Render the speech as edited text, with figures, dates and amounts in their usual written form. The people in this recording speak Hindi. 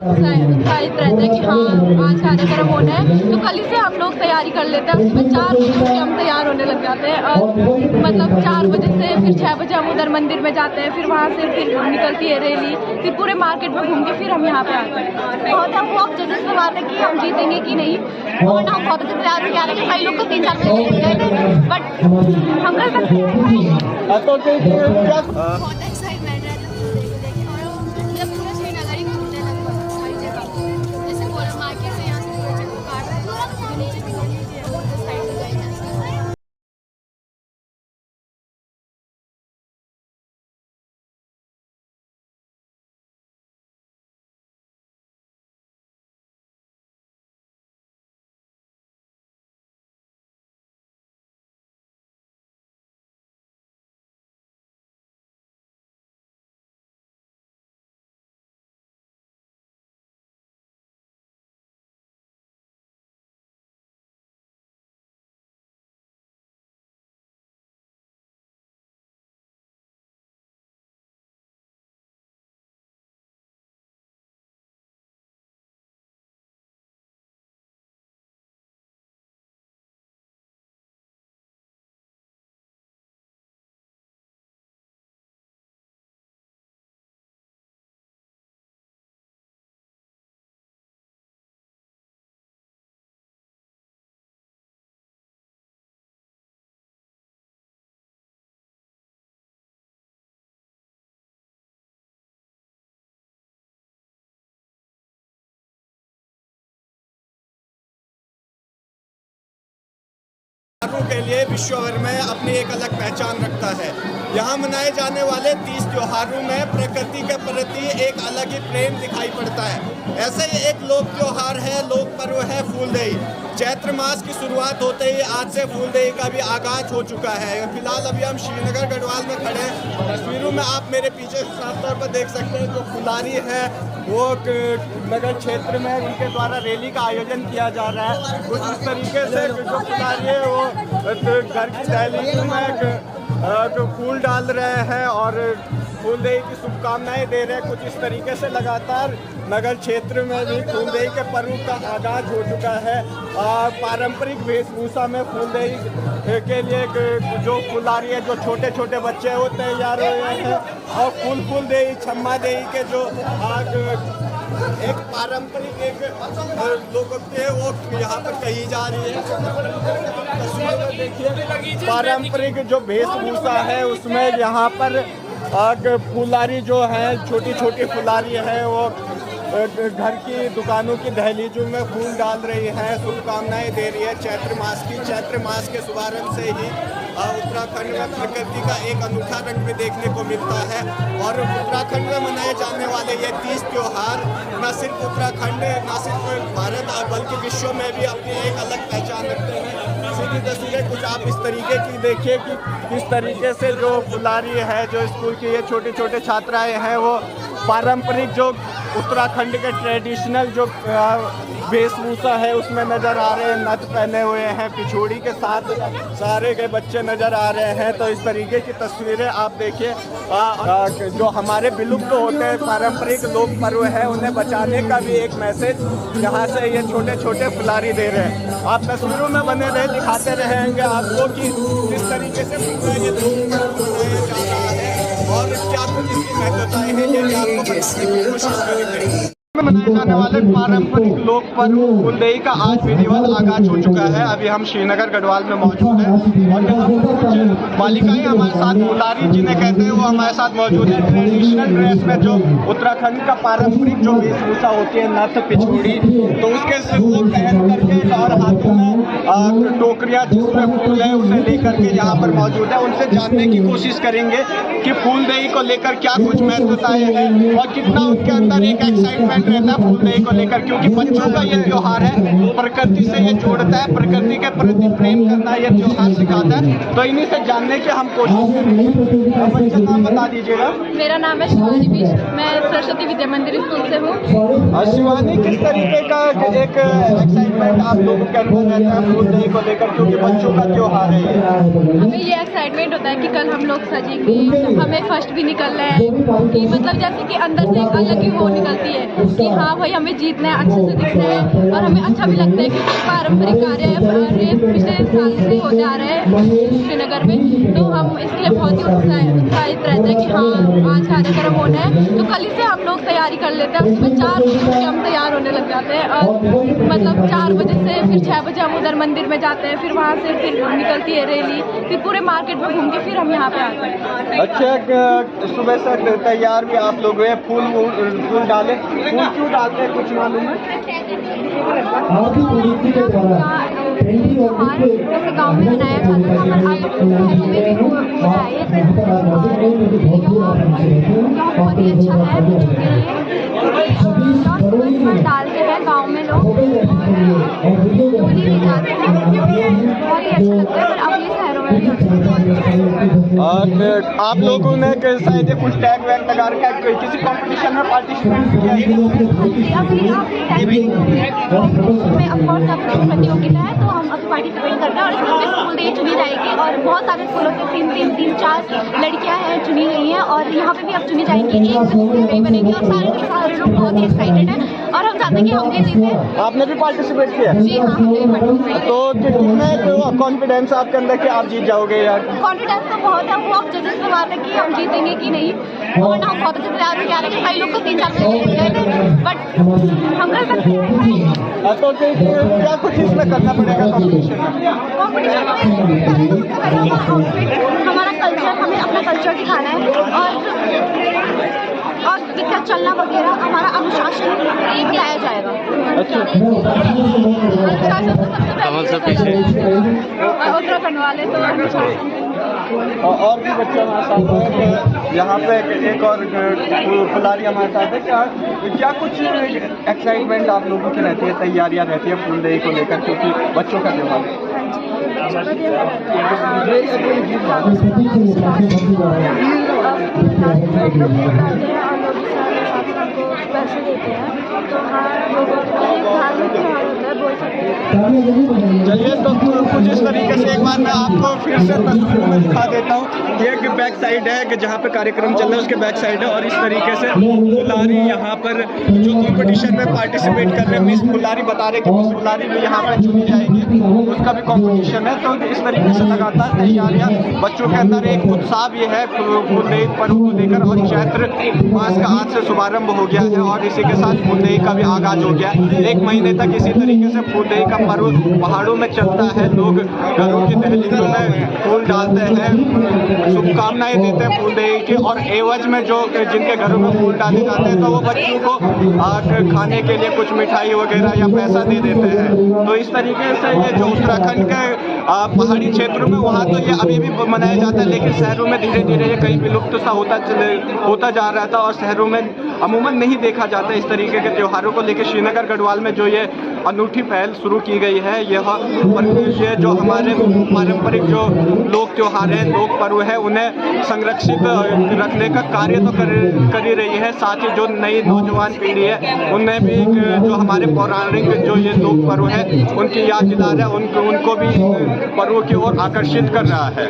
उत्साहित रहते हैं कि हाँ आज कार्यक्रम होना है, तो कल ही से हम लोग तैयारी कर लेते हैं। सुबह 4 बजे से हम तैयार होने लग जाते हैं और मतलब 4 बजे से फिर 6 बजे हम उधर मंदिर में जाते हैं, फिर वहाँ से फिर निकलती है रैली, फिर पूरे मार्केट में घूम के फिर हम यहाँ पे आते हैं। बहुत हम वो जजेस पे बात है कि हम जीतेंगे कि नहीं, और हम बहुत अच्छे तैयार होकर आ रहे हैं। कई लोग को 3-4 बजे निकल गए थे, बट हम कर सकते हैं। बहुत एक्साइटमेंट है जब पूरा श्रीनगर ही घूमने लगभग सारी जगह, जैसे पूरा मार्केट से यहाँ से पूरा चक्कर काट रहे हैं, जो नीचे की गली है उस साइड से जाएंगे। के लिए विश्व भर में अपनी एक अलग पहचान रखता है। यहाँ मनाए जाने वाले 30 त्योहारों में प्रकृति के प्रति एक अलग ही प्रेम दिखाई पड़ता है। ऐसे ही एक लोक त्योहार है, लोक पर्व है फूलदेई। चैत्र मास की शुरुआत होते ही आज से फूलदेई का भी आगाज हो चुका है। फिलहाल अभी हम श्रीनगर गढ़वाल में खड़े हैं। तस्वीरों में आप मेरे पीछे साफ तौर पर देख सकते हैं, जो फुलारी है वो नगर क्षेत्र में उनके द्वारा रैली का आयोजन किया जा रहा है। कुछ इस तरीके से जो फुलारी है वो घर की दहलीज में फूल डाल रहे हैं और फूलदेई की शुभकामनाएं दे रहे हैं। कुछ इस तरीके से लगातार नगर क्षेत्र में भी फूलदेई के पर्व का आगाज हो चुका है। पारंपरिक वेशभूषा में फूलदेई के लिए जो फुलारी है, जो छोटे छोटे बच्चे हैं वो तैयार हुए हैं और फूलदेई छम्मा देई के जो एक पारंपरिक एक लोकोक्ति है वो यहाँ पर कही जा रही है। तस्वीर में देखिए पारंपरिक जो वेशभूषा है उसमें यहाँ पर फुलारी जो है, छोटी छोटी फुलारी है वो घर की दुकानों की दहलीजों में फूल डाल रही है, शुभकामनाएं दे रही है चैत्र मास के शुभारंभ से ही उत्तराखंड में प्रकृति का एक अनूठा रंग भी देखने को मिलता है। और उत्तराखंड में मनाए जाने वाले ये 30 त्योहार न सिर्फ उत्तराखंड, न सिर्फ भारत बल्कि विश्व में भी अपनी एक अलग पहचान रखते हैं। सीधी तस्वीरें कुछ आप इस तरीके की देखिए कि किस तरीके से जो फुलारी है, जो स्कूल की ये छोटे छोटे छात्राएँ हैं वो पारंपरिक जो उत्तराखंड के ट्रेडिशनल जो वेशभूषा है उसमें नज़र आ रहे हैं, नथ पहने हुए हैं, पिछोड़ी के साथ सारे के बच्चे नज़र आ रहे हैं। तो इस तरीके की तस्वीरें आप देखिए। जो हमारे विलुप्त होते हैं पारंपरिक लोक पर्व है उन्हें बचाने का भी एक मैसेज यहाँ से ये छोटे छोटे फुलारी दे रहे हैं। आप तस्वीरों में बने रहे, दिखाते रहेंगे आपको कि किस तरीके से ये लोक पर्व मनाया जा रहा है और क्या कुछ इसकी महत्वताएं हैं, ये भी आपको बताने की कोशिश करेंगे। मनाए जाने वाले पारंपरिक लोक पर्व फूलदेई का आज विधिवत आगाज हो चुका है। अभी हम श्रीनगर गढ़वाल में मौजूद हैं और यहाँ पर कुछ बालिकाएं हमारे साथ, फुलारी जिन्हें कहते हैं, वो हमारे साथ मौजूद है। ट्रेडिशनल ड्रेस में जो उत्तराखंड का पारंपरिक जो वेशभूषा होती है, नथ पिछोड़ी, तो उसके से वो पहन करके और हाथों में टोकरियाँ जिसमें फूल है उसे लेकर के यहाँ पर मौजूद है। उनसे जानने की कोशिश करेंगे कि फूलदेई को लेकर क्या कुछ महत्वताएं हैं और कितना उनके अंदर एक एक्साइटमेंट रहता है फूलदेई को लेकर, क्योंकि बच्चों का ये त्योहार है, प्रकृति से ये जोड़ता है, प्रकृति के प्रति प्रेम करना ये त्योहार सिखाता है। तो इन्हीं से जानने की हम कोशिश करेंगे। बच्चे नाम बता दीजिएगा। मेरा नाम है शिवानी बीज, मैं सरस्वती विद्या मंदिर स्कूल से हूँ। शिवानी, किस तरीके का एक एक्साइटमेंट आप लोगों के अंदर रहता है फूलदेई को लेकर, क्योंकि बच्चों का त्योहार है ये? हमें ये एक्साइटमेंट होता है कि कल हम लोग सजेंगे, हमें फर्स्ट भी निकलना है कि मतलब जैसे कि अंदर से एक अलग ही वो निकलती है कि हाँ भाई हमें जीतना है, अच्छे से दिखना है और हमें अच्छा भी लगता है क्योंकि पारंपरिक कार्य पिछले साल से होते आ रहे हैं श्रीनगर में, तो हम इसके लिए बहुत ही उत्साहित रहते हैं कि हाँ आज कार्यक्रम होना है। तो कल ही से हम लोग तैयारी कर लेते हैं, सुबह 4 बजे से हम तैयार होने लग जाते हैं और मतलब 4 बजे से फिर 6 बजे हम उधर मंदिर में जाते हैं, फिर वहाँ से फिर निकलती है रैली, फिर पूरे मार्केट में घूम के फिर हम यहाँ पे आते हैं। अच्छा, सुबह से तैयार भी आप लोग हैं, फूल डाले, फूल क्यों डालते हैं कुछ मालूम है? त्योहार जैसे गाँव में मनाया जाता है पर आप शहरों में भी मनाइए, बहुत ही अच्छा है। डालते हैं गाँव में लोग, डोली भी जाते हैं, बहुत ही अच्छा लगता है। पर अब ये शहरों में भी और आप लोगों ने शायद कुछ टैग वैग लगा रखा है, किसी कंपटीशन में पार्टिसिपेट किया है? में ऑफकोर्स अब प्रतियोगिता है तो हम अभी पार्टिसिपेट कर रहे हैं और इसमें स्कूल से चुनी जाएगी और बहुत सारे स्कूलों से 3-4 लड़कियां हैं चुनी गई हैं और यहाँ पे भी अब चुनी जाएंगी, एक स्कूल में बनेगी और सारे के सारे लोग बहुत ही एक्साइटेड हैं और हम चाहते हैं कि हम भी जीतें। आपने भी पार्टिसिपेट किया? जी हाँ, हमने भी पार्टिसिपेट। तो कितना कॉन्फिडेंस आपके अंदर कि आप जीत जाओगे यार? कॉन्फिडेंस तो बहुत है, वो अब जजेस पे बात है कि हम जीतेंगे कि नहीं, और ना हम बहुत अच्छे तैयार हो जा रहे हैं। कई लोग तो 3-4 बजे जीत गए थे बट हम कर सकते हैं। तो क्या कुछ इसमें करना पड़ेगा कॉम्पिटिशन में? हमारा कल्चर, हमें अपना कल्चर दिखाना है और दिक्कत चलना वगैरह, हमारा अनुशासन दिखाया जाएगा। अच्छा, अनुशासन तो सबसे पहले उत्तराखंड वाले तो अनुशासन और भी बच्चे हमारे साथ हैं, यहाँ पे एक और फुलारी हमारे साथ है। क्या कुछ एक्साइटमेंट आप लोगों की रहती है, तैयारियाँ रहती है फूलदेई को लेकर, क्योंकि बच्चों का त्योहार है? पैसे देते हैं तो धार्मिक त्योहार होता है, बोल सकते हैं। चलिए, तो कुछ इस तरीके से एक बार मैं आपको फिर से तस्वीर में दिखा देता हूँ। ये एक बैक साइड है कि जहाँ पे कार्यक्रम चल रहा है, उसके बैक साइड है और इस तरीके से फुलारी यहाँ पर जो कंपटीशन में पार्टिसिपेट कर रहे हैं, मिस फुलारी बता रहे कि मिस फुलारी भी यहाँ पर चुनी जाएगी, उसका भी कंपटीशन है। तो इस तरीके से लगातार तैयारियाँ, बच्चों के अंदर एक उत्साह भी है फूलदेई पर्व को लेकर और चैत्र मास का आज से शुभारंभ हो गया है और इसी के साथ फूलदेई का भी आगाज हो गया। 1 महीने तक इसी तरीके से फूलदेई का पर्व पहाड़ों में चलता है। लोग घरों की दहलीजों में फूल डालते हैं, शुभकामनाएं देते हैं फूलदेई की और एवज में जो जिनके घरों में फूल डाले जाते हैं तो वो बच्चों को खाने के लिए कुछ मिठाई वगैरह या पैसा दे देते हैं। तो इस तरीके से ये जो उत्तराखंड के पहाड़ी क्षेत्रों में वहाँ तो ये अभी भी मनाया जाता है, लेकिन शहरों में धीरे धीरे ये कहीं विलुप्त सा होता जा रहा था और शहरों में अमूमन नहीं देखा जाता इस तरीके के त्योहारों को लेकर। श्रीनगर गढ़वाल में जो ये अनूठी पहल शुरू की गई है, ये जो हमारे पारंपरिक जो लोक त्योहार हैं, लोक पर्व है, उन्हें संरक्षित रखने का कार्य तो कर ही रही है। साथ ही जो नई नौजवान पीढ़ी है उन्हें भी जो हमारे पौराणिक जो ये लोक पर्व है उनकी याद दिला रहा है, उनको भी पर्व की ओर आकर्षित कर रहा है।